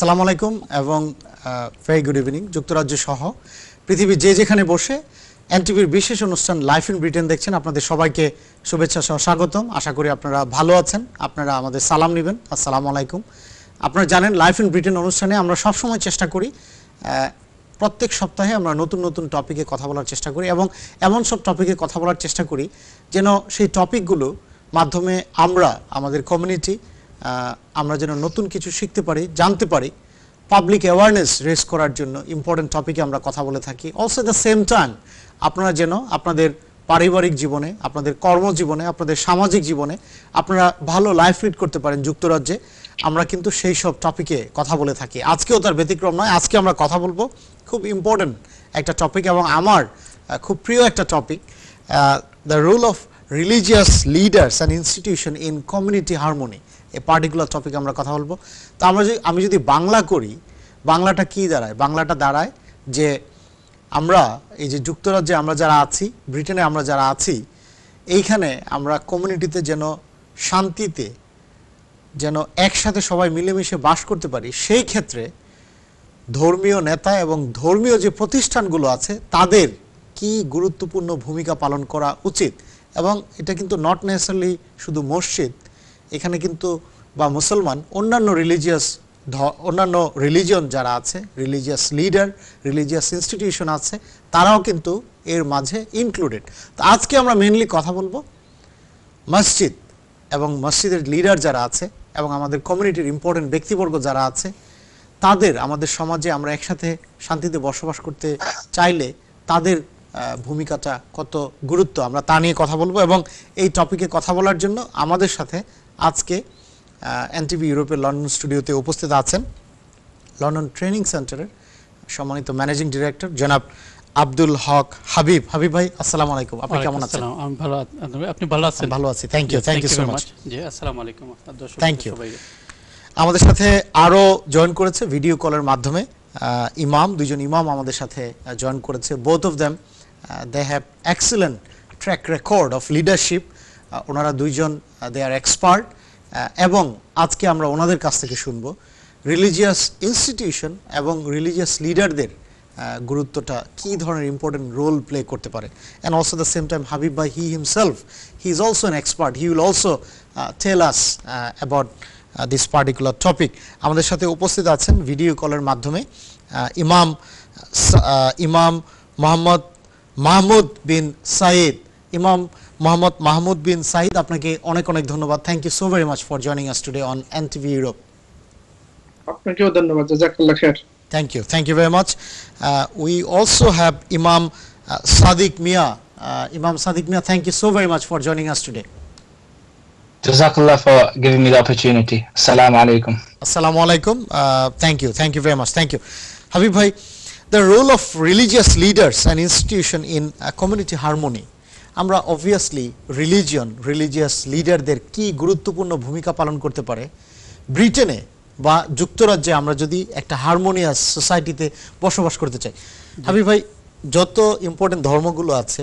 আসসালামু আলাইকুম এবং ভেরি গুড ইভিনিং। যুক্তরাজ্য সহ পৃথিবীর যে যেখানে বসে এনটিভির বিশেষ অনুষ্ঠান লাইফ ইন ব্রিটেন দেখছেন, আপনাদের সবাইকে শুভেচ্ছা সহ স্বাগতম। আশা করি আপনারা ভালো আছেন। আপনারা আমাদের সালাম নেবেন। আসসালামু আলাইকুম। আপনারা জানেন লাইফ ইন ব্রিটেন অনুষ্ঠানে আমরা সবসময় চেষ্টা করি, প্রত্যেক সপ্তাহে আমরা নতুন নতুন টপিকে কথা বলার চেষ্টা করি এবং এমন সব টপিকে কথা বলার চেষ্টা করি যেন সেই টপিকগুলো মাধ্যমে আমরা আমাদের কমিউনিটি আমরা যেন নতুন কিছু শিখতে পারি, জানতে পারি, পাবলিক অ্যাওয়ারনেস রেজ করার জন্য ইম্পর্টেন্ট টপিকে আমরা কথা বলে থাকি। অলসো দ্য সেম টাইম আপনারা যেন আপনাদের পারিবারিক জীবনে, আপনাদের কর্মজীবনে, আপনাদের সামাজিক জীবনে আপনারা ভালো লাইফ লিড করতে পারেন যুক্তরাজ্যে। আমরা কিন্তু সেই সব টপিকে কথা বলে থাকি। আজকেও তার ব্যতিক্রম নয়। আজকে আমরা কথা বলবো খুব ইম্পর্টেন্ট একটা টপিক এবং আমার খুব প্রিয় একটা topic, the role of religious leaders and institution in community harmony. এই পার্টিকুলার টপিকে আমরা কথা বলবো। তো আমি যদি বাংলা করি, বাংলাটা কি দাঁড়ায়? বাংলাটা দাঁড়ায় যে আমরা এই যে যুক্তরাজ্যে আমরা যারা আছি, ব্রিটেনে আমরা যারা আছি, এইখানে আমরা কমিউনিটিতে যেন শান্তিতে যেন একসাথে সবাই মিলেমিশে বাস করতে পারি, সেই ক্ষেত্রে ধর্মীয় নেতা এবং ধর্মীয় যে প্রতিষ্ঠানগুলো আছে তাদের কি গুরুত্বপূর্ণ ভূমিকা পালন করা উচিত। এবং এটা কিন্তু নট নেসেসারিলি শুধু মসজিদ, এখানে কিন্তু বা মুসলমান অন্যান্য রিলিজিয়ন যারা আছে, রিলিজিয়াস লিডার, রিলিজিয়াস ইনস্টিটিউশন আছে, তারাও কিন্তু এর মাঝে ইনক্লুডেড। তো আজকে আমরা মেইনলি কথা বলবো মসজিদ এবং মসজিদের লিডার যারা আছে এবং আমাদের কমিউনিটির ইম্পর্টেন্ট ব্যক্তিবর্গ যারা আছে, তাদের আমাদের সমাজে আমরা একসাথে শান্তিতে বসবাস করতে চাইলে তাদের ভূমিকাটা কত গুরুত্ব, আমরা তা নিয়ে কথা বলবো। এবং এই টপিকে কথা বলার জন্য আমাদের সাথে আজকে এনটিভি ইউরোপের লন্ডন স্টুডিওতে উপস্থিত আছেন লন্ডন ট্রেনিং সেন্টারের সম্মানিত ম্যানেজিং ডিরেক্টর জনাব আব্দুল হক হাবিব। হাবিব ভাই, আসসালামু আলাইকুম। আপনি কেমন আছেন? আমি ভালো, আপনি ভালো আছেন? ভালো আছি, থ্যাংক ইউ সো মাচ। জি, আসসালামু আলাইকুম। Thank you. আমাদের সাথে আরো জয়েন করেছে ভিডিও কলের মাধ্যমে ইমাম, দুইজন ইমাম আমাদের সাথে জয়েন করেছে। Both of them they have excellent track record of leadership. ওনারা দুইজন দে আর এক্সপার্ট এবং আজকে আমরা ওনাদের কাছ থেকে শুনবো রিলিজিয়াস ইনস্টিটিউশন এবং রিলিজিয়াস লিডারদের গুরুত্বটা কী ধরনের ইম্পর্টেন্ট রোল প্লে করতে পারে। And also the same time Habib ভাই, he himself, he is also an expert, he will also tell us about this particular topic. আমাদের সাথে উপস্থিত আছেন ভিডিও কলের মাধ্যমে ইমাম মোহাম্মদ মাহমুদ বিন সাইদ। ইমাম মোহাম্মদ মাহমুদ বিন সাইদ, আপনাকে অনেক অনেক ধন্যবাদ। Thank you so very much for joining us today on NTV Europe. আপনাকেও ধন্যবাদ, জাযাকাল্লাহ খাইর। Thank you very much. We also have Imam Sadiq Mia. Imam Sadiq Mia, thank you so very much for joining us today. Jazakallah for giving me the opportunity. Assalamu alaikum. Assalamu alaikum. Thank you very much. Thank you. Habib bhai, the role of religious leaders and institution in community harmony. আমরা obviously religious লিডারদের কি গুরুত্বপূর্ণ ভূমিকা পালন করতে পারে ব্রিটেনে বা যুক্তরাজ্যে আমরা যদি একটা হারমোনিয়াস সোসাইটিতে বসবাস করতে চাই। হাবিব ভাই, যত ইম্পর্টেন্ট ধর্মগুলো আছে,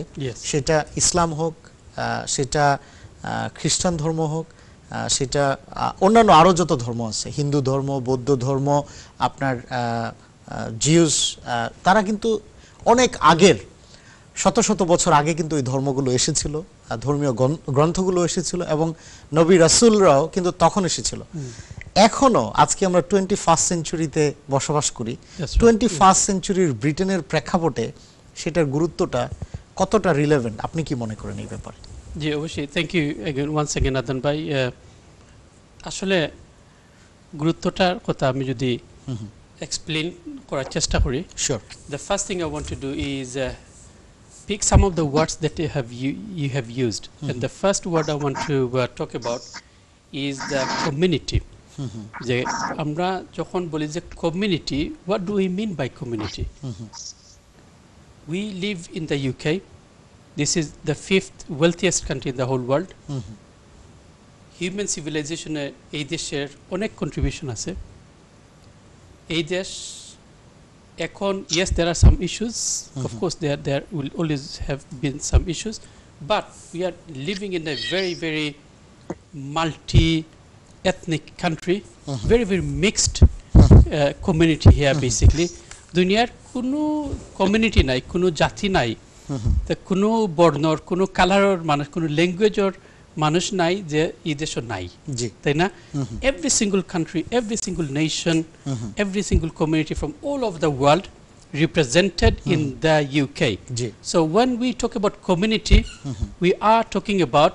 সেটা ইসলাম হোক, সেটা খ্রিস্টান ধর্ম হোক, সেটা অন্যান্য আরও যত ধর্ম আছে, হিন্দু ধর্ম, বৌদ্ধ ধর্ম, আপনার জিউস, তারা কিন্তু অনেক আগের শত শত বছর আগে কিন্তু এই ধর্মগুলো এসেছিল, ধর্মীয় গ্রন্থগুলো এসেছিল এবং নবী রাসূলরাও কিন্তু তখন এসেছিল। এখনো আজকে আমরা 21st সেঞ্চুরিতে বসবাস করি। 21st সেঞ্চুরির ব্রিটেনের প্রেক্ষাপটে সেটার গুরুত্বটা কতটা রিলেভেন্ট, আপনি কি মনে করেন এই ব্যাপারে? জি, অবশ্যই। Thank you once again Adnan ভাই। আসলে গুরুত্বটার কথা আমি যদি এক্সপ্লেইন করার চেষ্টা করি, sure. The first thing I want to do is pick some of the words that you have used. And the first word I want to talk about is the community. যে আমরা যখন বলি যে community, what do we mean by community? We live in the UK. This is the 5th wealthiest country in the whole world. Human civilization এই দেশের অনেক contribution আছে। এই দেশ এখন, yes, there are some issues. Of course, there will always have been some issues, but we are living in a very, very multi-ethnic country, very, very mixed community here basically. দুনিয়ার কোনো community নাই, কোনো জাতি নাই, তা কোনো বর্ণর, কোনো কালারের মানুষ, কোনো ল্যাঙ্গুয়েজের মানুষ নাই যে এই দেশে নাই, জি তাই না? Every single country, every single nation, every single community from all over the world represented in the UK. G So when we talk about community, we are talking about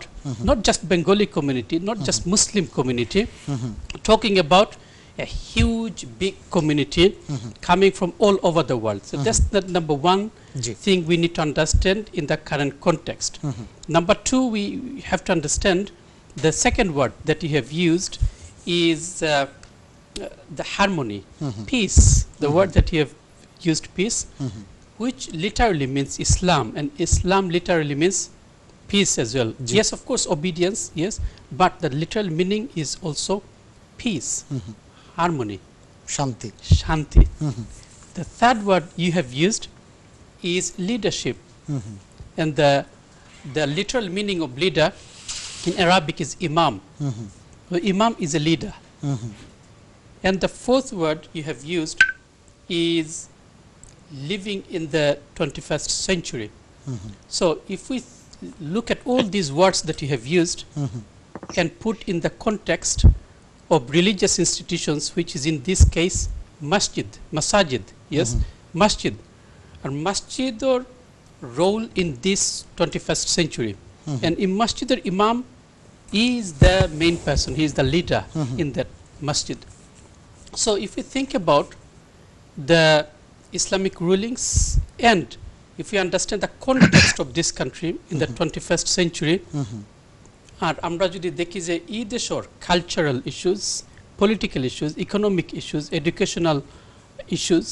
not just Bengali community, not just Muslim community, talking about a huge big community coming from all over the world. So that's the number one G thing we need to understand in the current context. Number two, we have to understand the second word that you have used is the harmony, peace, the word that you have used, peace, which literally means Islam, and Islam literally means peace as well. Yes, of course, obedience, yes, but the literal meaning is also peace, harmony, শান্তি shanti. The third word you have used is leadership, and the literal meaning of leader in Arabic is imam. So imam is a leader. And the fourth word you have used is living in the 21st century. So if we look at all these words that you have used and put in the context of religious institutions, which is in this case masajid, yes, masjid, and masjid or role in this 21st century. And in masjid, the imam is the main person, he is the leader in that masjid. So if we think about the Islamic rulings, and if we understand the context of this country in the 21st century, আর আমরা যদি দেখি যে এই দেশের cultural issues, political issues, economic issues, educational issues,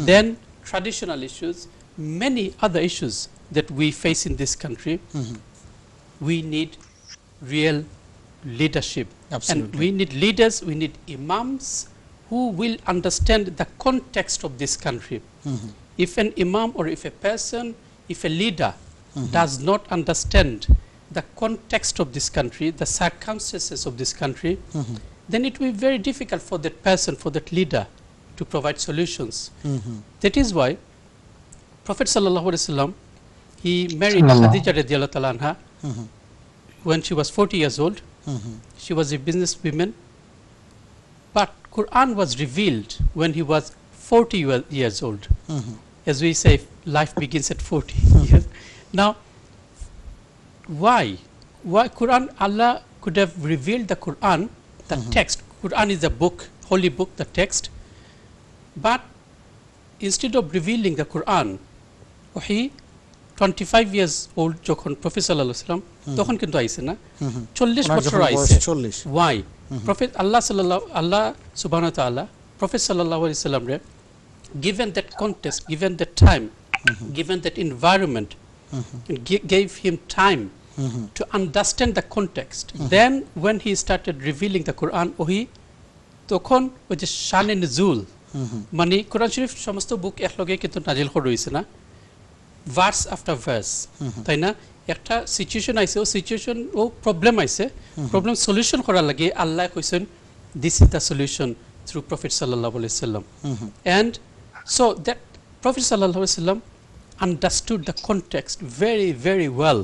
then traditional issues, many other issues that we face in this country, we need real leadership. Absolutely. And we need leaders, we need imams who will understand the context of this country. If an imam or if a person, if a leader does not understand the context of this country, the circumstances of this country, then it will be very difficult for that person, for that leader to provide solutions. That is why Prophet sallallahu alaihi wasallam, he married Khadija radhiyallahu ta'ala anha when she was 40 years old. She was a businesswoman, but Quran was revealed when he was 40 years old. As we say, life begins at 40 years. Now, why Quran? Allah could have revealed the Quran, the text. Quran is the book, holy book, the text. But instead of revealing the Quran, he 25 years old যখন prophet সাল্লাল্লাহু আলাইহি ওয়াসাল্লাম তখন কিন্তু আইছে না, 40 বছর আইছে। Why? Prophet Allah subhanahu wa ta'ala, Prophet sallallahu alaihi wasallam, given that context, given that time, given that environment, gave him time to understand the context. Then when he started revealing the Quran, ওহি তখন ওই যে শানে নুজুল, মানে কোরআন শরীফ সমস্ত বুক একলগে কিন্তু নাজিল করে রয়েছে না, ভার্স আফটার ভার্স, তাই না? একটা সিচুয়েশন আইছে, ও সিচুয়েশন ও প্রবলেম আইছে, প্রবলেম সলিউশন করার লাগে আল্লাহ কইছেন this is the solution through prophet সাল্লাল্লাহু আলাইহি ওয়াসাল্লাম। And so that Prophet sallallahu alaihi wasallam understood the context very, very well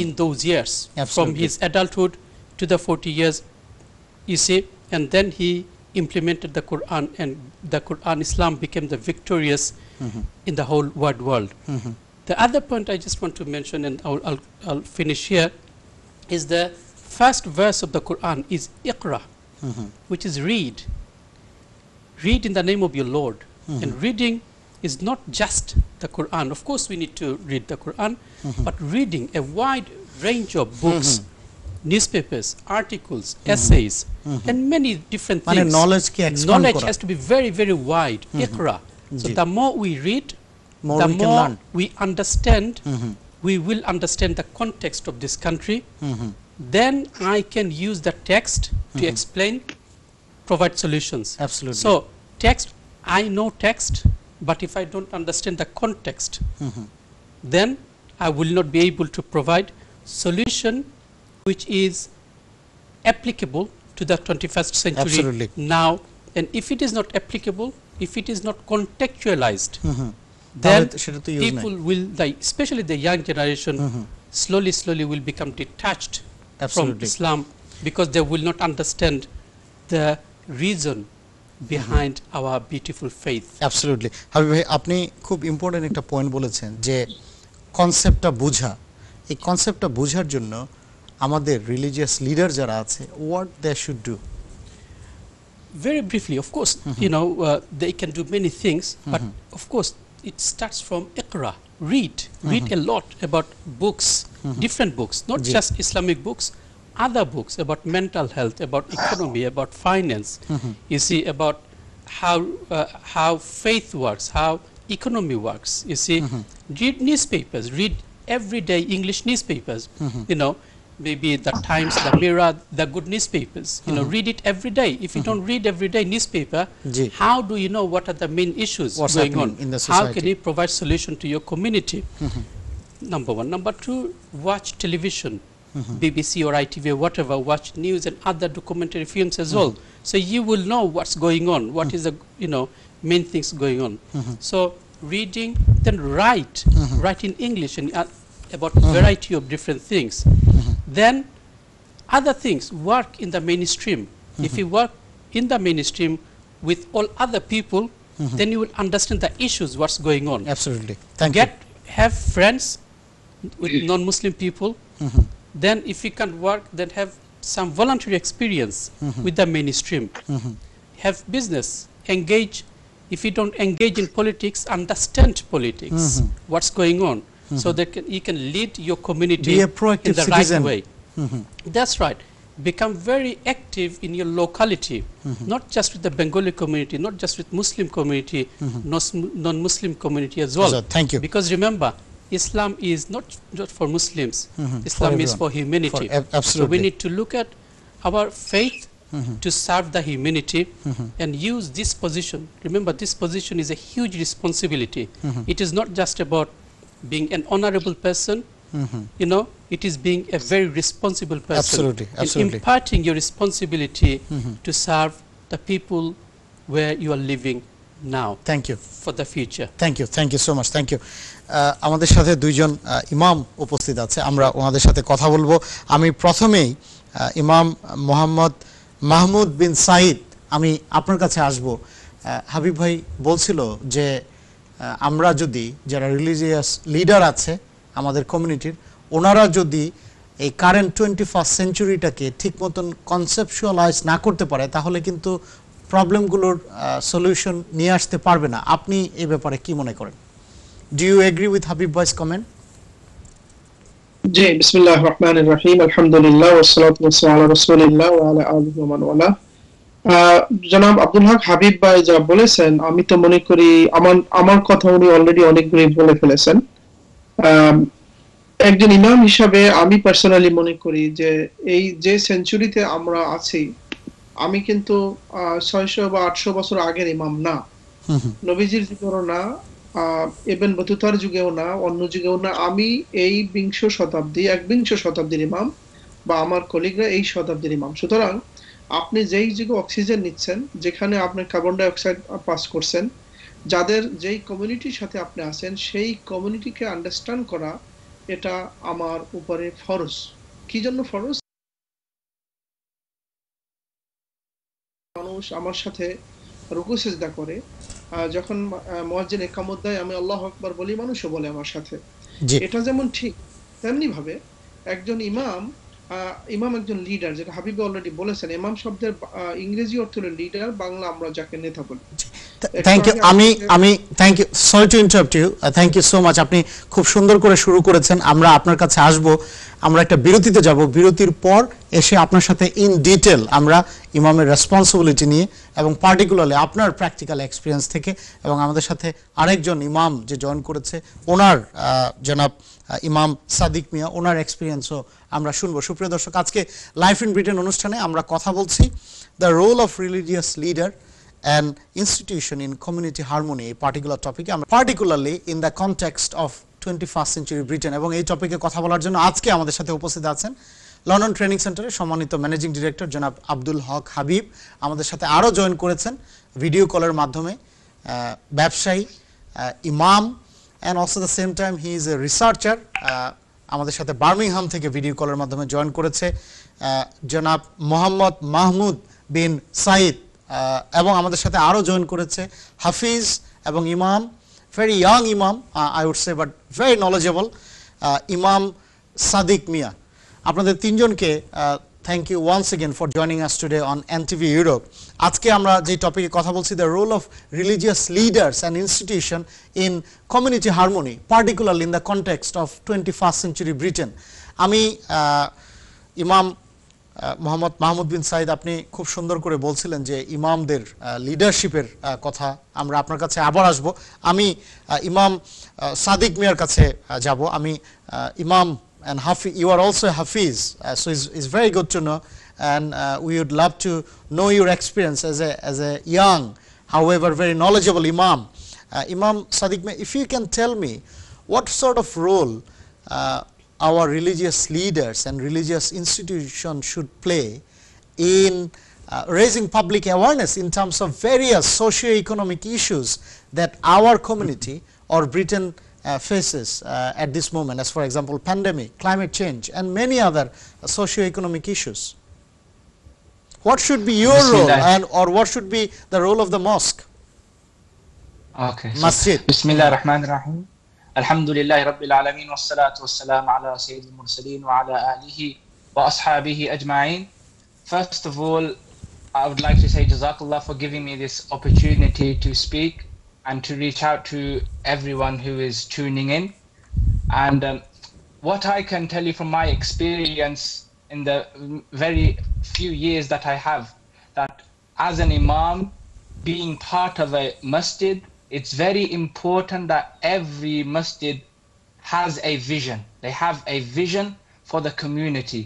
in those years. Absolutely. From his adulthood to the 40 years, you see, and then he implemented the Quran, and the Quran, Islam became the victorious in the whole wide world. The other point I just want to mention, and I'll finish here, is the first verse of the Quran is Iqra, which is read. Read in the name of your Lord. And reading is not just the Quran. Of course, we need to read the Quran, but reading a wide range of books, newspapers, articles, essays, and many different things. Knowledge has to be very, very wide. Iqra. So the more we read, the more we understand, we will understand the context of this country. Then I can use the text to explain, provide solutions. Absolutely. So text, I know text, but if I don't understand the context, then I will not be able to provide solution which is applicable to the 21st century. Absolutely. Now and if it is not applicable, if it is not contextualized, then তাহলে সেটা তো use নাই। people will, like, especially the young generation, slowly will become detached from Absolutely. Islam, because they will not understand the reason behind our beautiful faith. Absolutely Habib ভাই, আপনি খুব important একটা point বলেছেন যে কনসেপ্টটা বোঝা। এই কনসেপ্টটা বোঝার জন্য আমাদের রিলিজিয়াস লিডার যারা আছে, what they should do? Very briefly, of course, they can do many things, but of course it starts from Iqra. Read a lot about books, different books, not Ji. just Islamic books, other books about mental health, about economy, about finance. You see, about how faith works, how economy works. You see, read newspapers, read everyday English newspapers. Maybe the Times, the Mirror, the good newspapers. Read it every day. If you don't read everyday newspaper, Ji. how do you know what are the main issues What's going on? happening in the How can society? you provide solution to your community? Number one. Number two, watch television, BBC or ITV or whatever. Watch news and other documentary films as well. So you will know what's going on. What is the main things going on. So reading, then write in English and about variety of different things. Then other things, work in the mainstream. If you work in the mainstream with all other people, then you will understand the issues, what's going on. Absolutely, thank you. Have friends with non-Muslim people. Then if you can't work, then have some voluntary experience with the mainstream. Have business, engage. If you don't engage in politics, understand politics, what's going on, so that you can lead your community Be a proactive in the citizen. right way. That's right. Become very active in your locality, not just with the Bengali community, not just with Muslim community, non-Muslim community as well. Thank you. Because remember, Islam is not just for Muslims. Islam is everyone. for humanity. So Absolutely. we need to look at our faith to serve the humanity and use this position. Remember, this position is a huge responsibility. It is not just about being an honorable person. It is being a very responsible person. Absolutely, And absolutely. imparting your responsibility to serve the people where you are living now thank you, for the future. Thank you so much, thank you. আমাদের সাথে দুইজন ইমাম উপস্থিত আছে, আমরা ওনাদের সাথে কথা বলবো। আমি প্রথমেই ইমাম মোহাম্মদ মাহমুদ বিন সাইদ, আমি আপনার কাছে আসব। হাবিব ভাই বলছিল যে আমরা যদি, যারা রিলিজিয়াস লিডার আছে আমাদের কমিউনিটির, ওনারা যদি এই কারেন্ট 21st সেঞ্চুরিটাকে ঠিক মতন কনসেপচুয়ালাইজ না করতে পারে, তাহলে কিন্তু প্রবলেমগুলোর সলিউশন নিয়ে আসতে পারবে না। আপনি এই ব্যাপারে কি মনে করেন? Do you agree with Habib ভাইস কমেন্ট? জি, বিসমিল্লাহির রহমানির রহিম, আলহামদুলিল্লাহ ওয়াসসালাতু ওয়াসসালামু আলা রাসূলিল্লাহ ওয়া আলা আলিহি ওয়া মান ওয়ালা। জনাব আব্দুল হক হাবিব ভাই যা বলেছেন, আমি তো মনে করি আমার কথা উনি অলরেডি অনেকগুলি বলে ফেলেছেন। একজন ইমাম হিসাবে আমি পার্সোনালি মনে করি যে এই যে সেঞ্চুরিতে আমরা আছি, আমি কিন্তু 600 বা 800 বছর আগের ইমাম না, নবীজির যুগেও না, ইবন বতুতার যুগেও না, অন্য যুগেও না। আমি এই একবিংশ শতাব্দীর ইমাম, বা আমার কলিগরা এই শতাব্দীর ইমাম। সুতরাং আপনি যেই যুগে অক্সিজেন নিচ্ছেন, যেখানে আপনি কার্বন ডাই অক্সাইড পাস করছেন, যেই কমিউনিটির সাথে আপনি আছেন, সেই কমিউনিটিকে আন্ডারস্ট্যান্ড করা, এটা আমার উপরে ফরজ। কি জন্য ফরজ? মানুষ আমার সাথে রুকু সিজদা করে, যখন মুয়াজ্জিন ইকামত দেয় আমি আল্লাহু আকবার বলি, মানুষও বলে আমার সাথে। এটা যেমন ঠিক, তেমনি ভাবে একজন ইমাম একজন লিডার, যেটা হাবিব অলরেডি বলেছেন। ইমাম শব্দের ইংরেজি অর্থ হলো লিডার, বাংলা আমরা যাকে নেতা বলি। Thank you. আমি thank you, sorry to interrupt you, thank you so much. আপনি খুব সুন্দর করে শুরু করেছেন, আমরা আপনার কাছে আসব। আমরা একটা বিরতিতে যাব, বিরতির পর এসে আপনার সাথে ইন ডিটেল আমরা ইমামের রেসপন্সিবিলিটি নিয়ে এবং পার্টিকুলারলি আপনার প্র্যাকটিক্যাল এক্সপিরিয়েন্স থেকে, এবং আমাদের সাথে আরেকজন ইমাম যে জয়েন করেছে, ওনার জনাব ইমাম সাদিক মিয়া, ওনার এক্সপিরিয়েন্সও আমরা শুনবো। সুপ্রিয় দর্শক, আজকে লাইফ ইন ব্রিটেন অনুষ্ঠানে আমরা কথা বলছি the role of religious leader and institution in community harmony, এই পার্টিকুলার টপিকে, আমরা particularly in the context of 21st century Britain. এবং এই টপিকে কথা বলার জন্য আজকে আমাদের সাথে উপস্থিত আছেন লন্ডন ট্রেনিং সেন্টারের সম্মানিত ম্যানেজিং ডিরেক্টর জনাব আব্দুল হক হাবিব আমাদের সাথে আরও জয়েন করেছেন ভিডিও কলের মাধ্যমে। ব্যবসায়ী, ইমাম, and also the same time he is a researcher. আমাদের সাথে বার্মিংহাম থেকে ভিডিও কলের মাধ্যমে জয়েন করেছে জনাব মোহাম্মদ মাহমুদ বিন সাইদ, এবং আমাদের সাথে আরও জয়েন করেছে হাফিজ এবং ইমাম, very young imam, I would say, but very knowledgeable, Imam Sadiq Mia. আপনাদের তিনজনকে thank you once again for joining us today on NTV Europe. আজকে আমরা যে টপিকে কথা বলছি, the role of religious leaders and institution in community harmony, particularly in the context of 21st century Britain. আমি ইমাম মোহাম্মদ মাহমুদ বিন সাইদ, আপনি খুব সুন্দর করে বলছিলেন যে ইমামদের লিডারশিপের কথা। আমরা আপনার কাছে আবার আসব। আমি ইমাম সাদিক মিয়ার কাছে যাব। আমি ইমাম and Hafiz, you are also a Hafiz, so it's very good to know, and we would love to know your experience as a young, however very knowledgeable Imam. Imam Sadiq Mia, if you can tell me what sort of role our religious leaders and religious institutions should play in raising public awareness in terms of various socio-economic issues that our community or Britain faces at this moment, as for example pandemic, climate change, and many other socio-economic issues. What should be your role, and or what should be the role of the mosque? Okay. Masjid. Bismillah ar-Rahman ar-Rahim. Alhamdulillahi Rabbil Alameen wa salatu wa salam ala Sayyidil Mursaleen wa ala alihi wa ashabihi ajma'in. First of all, I would like to say Jazakallah for giving me this opportunity to speak and to reach out to everyone who is tuning in. And what I can tell you from my experience in the very few years that I have, that as an imam, being part of a masjid, it's very important that every masjid has a vision. They have a vision for the community.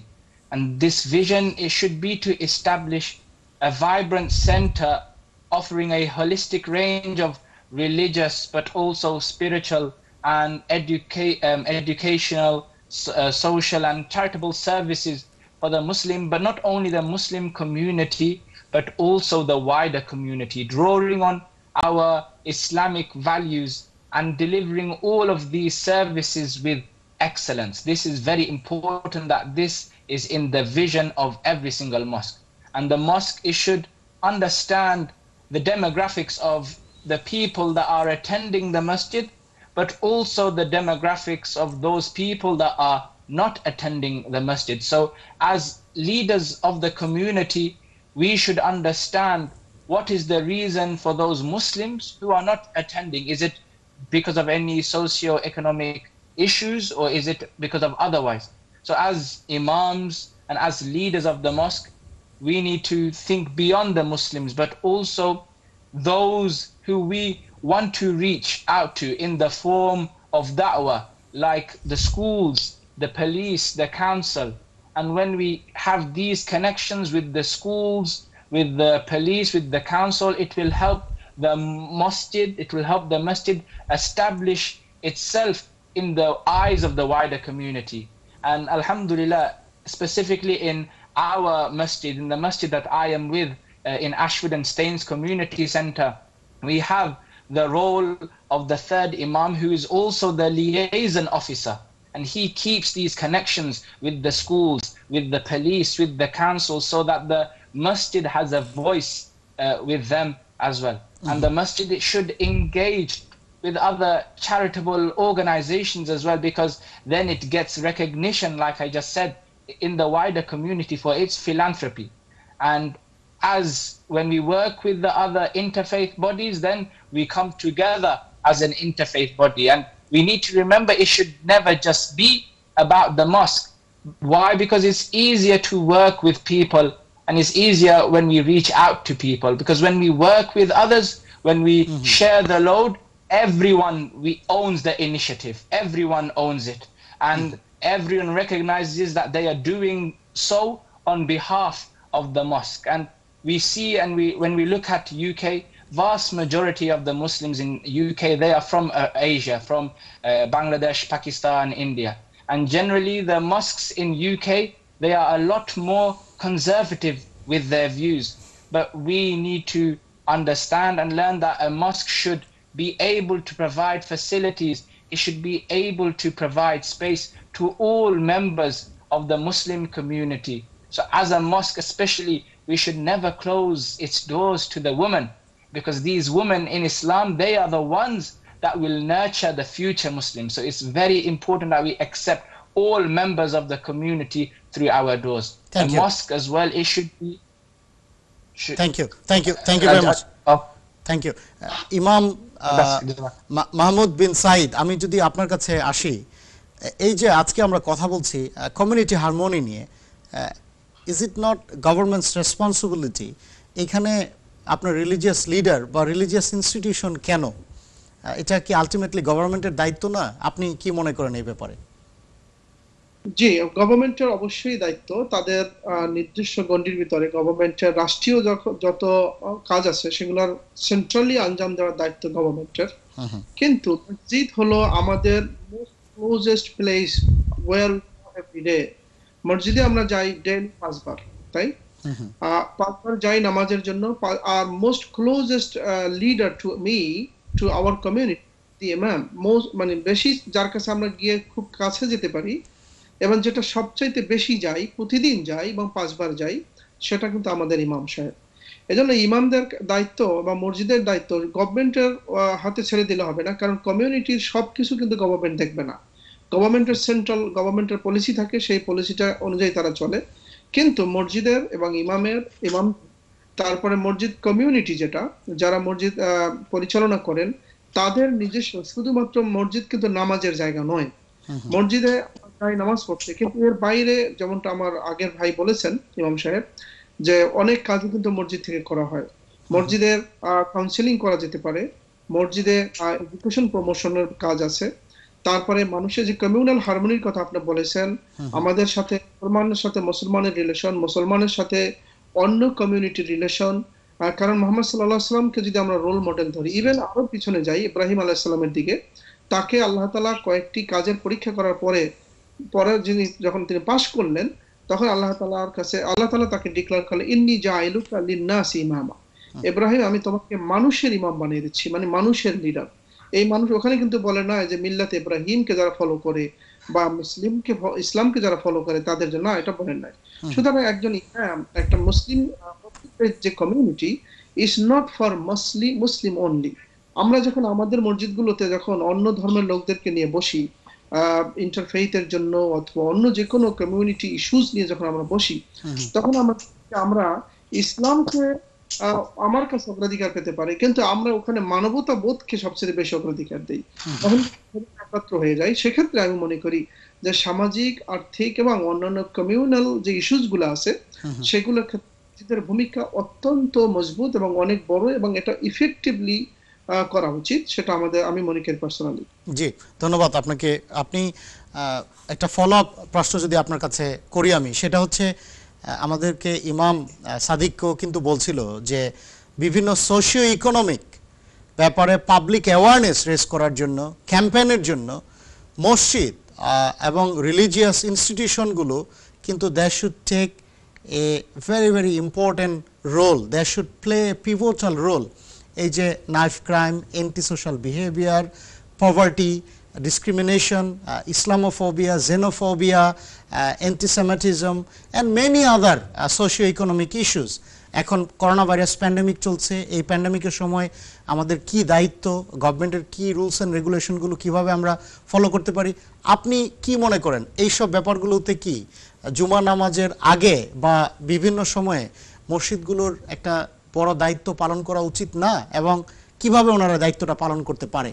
And this vision, it should be to establish a vibrant center offering a holistic range of religious but also spiritual and educational, social and charitable services for the Muslim, but not only the Muslim community but also the wider community, drawing on our Islamic values and delivering all of these services with excellence. This is very important, that this is in the vision of every single mosque. And the mosque, it should understand the demographics of the people that are attending the masjid, but also the demographics of those people that are not attending the masjid. So as leaders of the community, we should understand what is the reason for those Muslims who are not attending. Is it because of any socio-economic issues, or is it because of otherwise? So as imams and as leaders of the mosque, we need to think beyond the Muslims, but also those who we want to reach out to in the form of da'wah, like the schools, the police, the council. And when we have these connections with the schools, with the police, with the council, it will help the masjid, it will help the masjid establish itself in the eyes of the wider community. And alhamdulillah, specifically in our masjid, in the masjid that I am with, in Ashford and Staines Community Center, we have the role of the third imam, who is also the liaison officer, and he keeps these connections with the schools, with the police, with the council, so that the masjid has a voice with them as well. And the masjid, it should engage with other charitable organizations as well, because then it gets recognition, like I just said, in the wider community for its philanthropy. And as when we work with the other interfaith bodies, then we come together as an interfaith body. And we need to remember, it should never just be about the mosque. Why? Because it's easier to work with people, and it's easier when we reach out to people, because when we work with others, when we share the load, everyone owns the initiative, everyone owns it, and everyone recognizes that they are doing so on behalf of the mosque. And we see, and when we look at UK, vast majority of the Muslims in UK, they are from Asia, from Bangladesh, Pakistan, India. And generally the mosques in UK, they are a lot more conservative with their views. But we need to understand and learn that a mosque should be able to provide facilities. It should be able to provide space to all members of the Muslim community. So as a mosque especially, we should never close its doors to the women, because these women in Islam, they are the ones that will nurture the future Muslims. So it's very important that we accept all members of the community through our doors. Thank a you. mosque as well, it should be... Thank you very much. Thank you ইমাম মাহমুদ বিন সাইদ, আমি যদি আপনার কাছে আসি, এই যে আজকে আমরা কথা বলছি কমিউনিটি হারমোনি নিয়ে, is it not government's responsibility? এখানে আপনার রিলিজিয়াস লিডার বা রিলিজিয়াস ইনস্টিটিউশন কেন, এটা কি আলটিমেটলি গভর্নমেন্টের দায়িত্ব না? আপনি কি মনে করেন এই ব্যাপারে? জি, গভর্নমেন্টের অবশ্যই দায়িত্ব। তাদের নির্দিষ্ট গণ্ডির ভিতরে গভর্নমেন্টের রাষ্ট্রীয় যত কাজ আছে সেগুলোর সেন্ট্রালি আঞ্জাম দেওয়ার দায়িত্ব গভর্নমেন্টের। কিন্তু মসজিদ হলো আমাদের most closest place where every day. মসজিদে আমরা যাই ডেইলি 5 বার, তাই 5 বার যাই নামাজের জন্য। আর most closest leader to me, to our community, the imam, মানে বেশি যার কাছে আমরা গিয়ে খুব কাছে যেতে পারি এবং যেটা সবচাইতে বেশি যাই, প্রতিদিন যাই এবং 5 বার যাই, সেটা কিন্তু আমাদের ইমাম সাহেব। এজন্য ইমামদের দায়িত্ব বা মসজিদের দায়িত্ব গভর্নমেন্টের হাতে ছেড়ে দিলে হবে না, কারণ কমিউনিটির সবকিছু কিন্তু গভর্নমেন্ট দেখবে না। গভর্নমেন্টের সেন্ট্রাল গভর্নমেন্টের পলিসি থাকে, সেই পলিসিটা অনুযায়ী তারা চলে। কিন্তু মসজিদের এবং ইমাম, তারপরে মসজিদ কমিউনিটি যেটা, যারা মসজিদ পরিচালনা করেন, তাদের নিজস্ব শুধুমাত্র মসজিদ কিন্তু নামাজের জায়গা নয়। মসজিদে নামাজ পড়ছে, কিন্তু এর বাইরে যেমনটা আমার আগের ভাই বলেছেন ইমাম সাহেব, যে অনেক কাজই কিন্তু মসজিদ থেকে করা হয়। মসজিদের কাউন্সিলিং করা যেতে পারে, মসজিদে এডুকেশন প্রমোশনের কাজ আছে। তারপরে মানুষের যে কমিউনাল হারমোনির কথা আপনি বলেছেন, আমাদের সাথে মুসলমানের সাথে মুসলমানের রিলেশন, মুসলমানের সাথে অন্য কমিউনিটির রিলেশন। কারণ মোহাম্মদ সাল্লাল্লাহু আলাইহি ওয়াসাল্লামকে যদি আমরা রোল মডেল ধরি, ইভেন আরো পিছনে যাই ইব্রাহিম আলাইহিস সালামের দিকে, তাকে আল্লাহ তাআলা কয়েকটি কাজের পরীক্ষা করার পরে যিনি যখন তিনি পাশ করলেন, তখন আল্লাহ তাআলা তাকে ডিক্লেয়ার করলেন, ইন্নী জাইলুকা লিন-নাসি ইমামা। ইব্রাহিম, আমি তোমাকে মানুষের ইমাম বানিয়ে দিচ্ছি, মানে মানুষের লিডার। এই মানুষ ওখানে কিন্তু বলে না যে মিল্লাত ইব্রাহিমকে যারা ফলো করে বা ইসলামকে যারা ফলো করে তাদের জন্য, এটা বলেন নাই। সুতরাং একজন ইমাম, একটা মুসলিম যে community, is not for Muslim only. আমরা যখন আমাদের মসজিদগুলোতে যখন অন্য ধর্মের লোকদেরকে নিয়ে বসি, ইন্টারফেইথের জন্য অথবা অন্য যে কোনো কমিউনিটি ইস্যুস নিয়ে যখন আমরা বসি, তখন আমরা ইসলামকে আমার কাছে অগ্রাধিকার পেতে পারি, কিন্তু আমরা ওখানে মানবতা বোধকে সবচেয়ে বেশি অগ্রাধিকার দিই, তখন একাত্র হয়ে যায়। সেক্ষেত্রে আমি মনে করি যে সামাজিক, আর্থিক এবং অন্যান্য কমিউনাল যে ইস্যুস গুলো আছে, সেগুলোর ক্ষেত্রে ভূমিকা অত্যন্ত মজবুত এবং অনেক বড়, এবং এটা ইফেক্টিভলি করা উচিত। সেটা আমি মনে করি পার্সোনালি। জি, ধন্যবাদ আপনাকে। আপনি একটা ফলো আপ প্রশ্ন যদি আপনার কাছে করি আমি, সেটা হচ্ছে আমাদেরকে ইমাম সাদিকও কিন্তু বলছিল যে বিভিন্ন সোশিও ইকোনমিক ব্যাপারে পাবলিক অ্যাওয়ারনেস রেজ করার জন্য, ক্যাম্পেইনের জন্য মসজিদ এবং রিলিজিয়াস ইনস্টিটিউশনগুলো কিন্তু they should take a very very important role, they should play a pivotal role. এই যে knife crime, anti social behaviour, poverty, discrimination, Islamophobia, xenophobia, anti-Semitism and many other socio-economic issues. এখন করোনা ভাইরাস প্যান্ডেমিক চলছে, এই প্যান্ডেমিকের সময় আমাদের কি দায়িত্ব, গভর্নমেন্টের কি রুলস অ্যান্ড রেগুলেশনগুলো কিভাবে আমরা ফলো করতে পারি, আপনি কি মনে করেন এইসব ব্যাপারগুলোতে কি জুমা নামাজের আগে বা বিভিন্ন সময়ে মসজিদগুলোর একটা বড় দায়িত্ব পালন করা উচিত না, এবং কিভাবে ওনারা দায়িত্বটা পালন করতে পারে?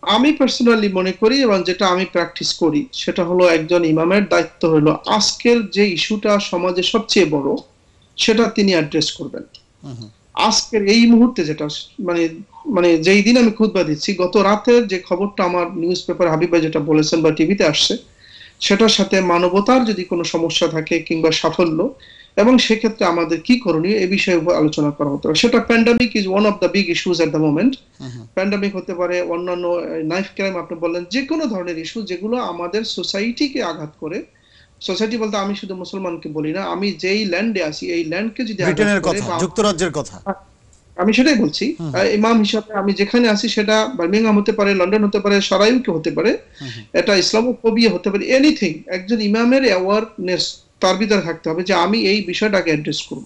আমি পার্সোনালি মনে করি, এবং যেটা আমি প্র্যাকটিস করি, সেটা হলো একজন ইমামের দায়িত্ব হলো আজকের যে ইস্যুটা সমাজে সবচেয়ে বড়, সেটা তিনি অ্যাড্রেস করবেন। আজকের এই মুহূর্তে যেটা মানে যেই দিন আমি খুতবা দিচ্ছি, গত রাতের যে খবরটা আমার নিউজ পেপার হাবিব ভাই যেটা বলেছেন বা টিভিতে আসছে, সেটার সাথে মানবতার যদি কোনো সমস্যা থাকে কিংবা সাফল্য, এবং সেক্ষেত্রে আমাদের কি করণীয়, এই বিষয়ে আলোচনা করা হতো। সেটা pandemic is one of the big issues at the moment. Pandemic হতে পারে, অন্যান্য নাইফ ক্রাইম আপনি বললেন, যে কোনো ধরনের ইস্যু যেগুলো আমাদের সোসাইটিকে আঘাত করে, সোসাইটি বলতে আমি শুধু মুসলমানকে বলি না, আমি যেই ল্যান্ডে আছি এই ল্যান্ডকে যদি ব্রিটেনের adopt করে কথা, বা যুক্তরাজ্যের কথা। আমি সেটাই বলছি, ইমাম হিসাবে আমি যেখানে আছি সেটা বার্মিংহাম হতে পারে, লন্ডন হতে পারে, সারাইউকে হতে পারে, এটা ইসলামোফোবিয়া হতে পারে, এনিথিং। একজন ইমামের অ্যাওয়ারনেস তার ভিতরে থাকতে হবে যে আমি এই বিষয়টাকে অ্যাড্রেস করব।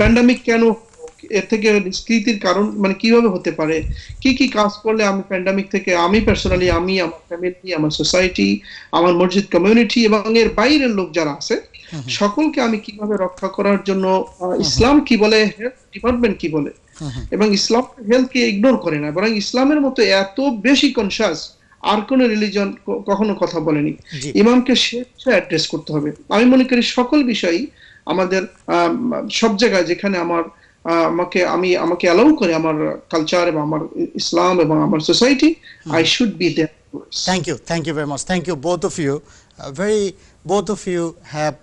প্যান্ডামিক কেন, এর থেকে নিষ্কৃতির কারণ মানে কিভাবে হতে পারে, কি কি কাজ করলে আমি প্যান্ডামিক থেকে আমি পার্সোনালি, আমি, আমার ফ্যামিলি, আমার সোসাইটি, আমার মসজিদ কমিউনিটি এবং এর বাইরের লোক যারা আছে সকলকে আমি কিভাবে রক্ষা করার জন্য ইসলাম কি বলে, হেলথ ডিপার্টমেন্ট কি বলে, এবং ইসলাম হেলথকে ইগনোর করে না, বরং ইসলামের মতো এত বেশি কনসাস আর কোন রিলিজন কখনো কথা বলেনি। ইমামকে সে অ্যাড্রেস করতে হবে। আমি মনে করি সকল বিষয়ই আমাদের সব জায়গায় যেখানে আমাকে অ্যালাউ করে আমার কালচার এবং আমার ইসলাম এবং আমার society, I should be there. Thank you very much. Thank you both of you. Both of you have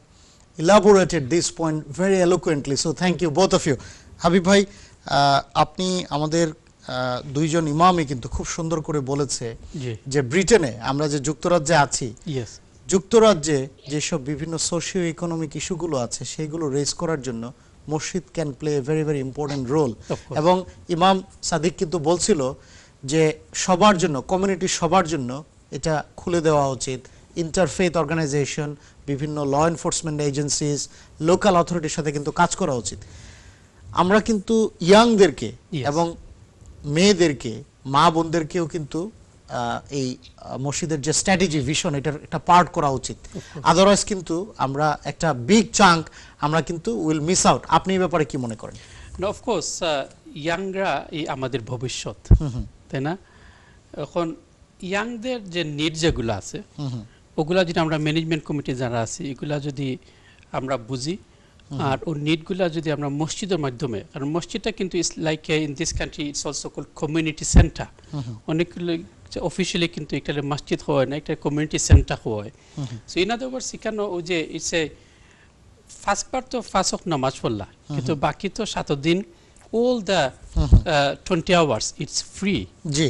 elaborated this point very eloquently. So thank you both of you. Habib ভাই, আপনি আমাদের দুইজন ইমামই কিন্তু খুব সুন্দর করে বলেছে যে ব্রিটেনে, আমরা যে যুক্তরাজ্যে আছি, যুক্তরাজ্যে যেসব বিভিন্ন সোশিও ইকোনমিক ইস্যুগুলো আছে সেইগুলো রেজ করার জন্য মসজিদ can play a very very important role. এবং ইমাম সাদিক কিন্তু বলছিল যে সবার জন্য, কমিউনিটির সবার জন্য এটা খুলে দেওয়া উচিত। ইন্টারফেথ অর্গানাইজেশন, বিভিন্ন ল এনফোর্সমেন্ট এজেন্সিস, লোকাল অথরিটির সাথে কিন্তু কাজ করা উচিত। আমরা কিন্তু ইয়াংদেরকে এবং মেয়েদেরকে, মা বোনদেরকেও কিন্তু এই মসজিদের যে স্ট্র্যাটেজি, ভিশন, এটার একটা পার্ট করা উচিত। আদারওয়াইজ কিন্তু আমরা একটা বিগ চাঙ্ক আমরা কিন্তু উইল মিস আউট। আপনি এই ব্যাপারে কি মনে করেন? অফকোর্স ইয়াংরা এই আমাদের ভবিষ্যৎ, তাই না? এখন ইয়াংদের যে নিড যেগুলো আছে ওগুলা যদি আমরা ম্যানেজমেন্ট কমিটি যারা আছি এগুলা যদি আমরা বুঝি, আর ওই নিডগুলা যদি আমরা মসজিদের মাধ্যমে, কারণ মসজিদটা কিন্তু it's like in this country it's also called community centre. অনেকগুলো অফিসিয়ালি কিন্তু একটা মসজিদ হয় না, একটা কমিউনিটি সেন্টার হয়। সো ইন আদার ওয়ার্ডস এখানে ওই যে ইটস এ ফার্স্ট পার্ট তো ফার্স্ট অফ নামাজ পড়লা, কিন্তু বাকি তো 7 দিন all the 20 hours it's free,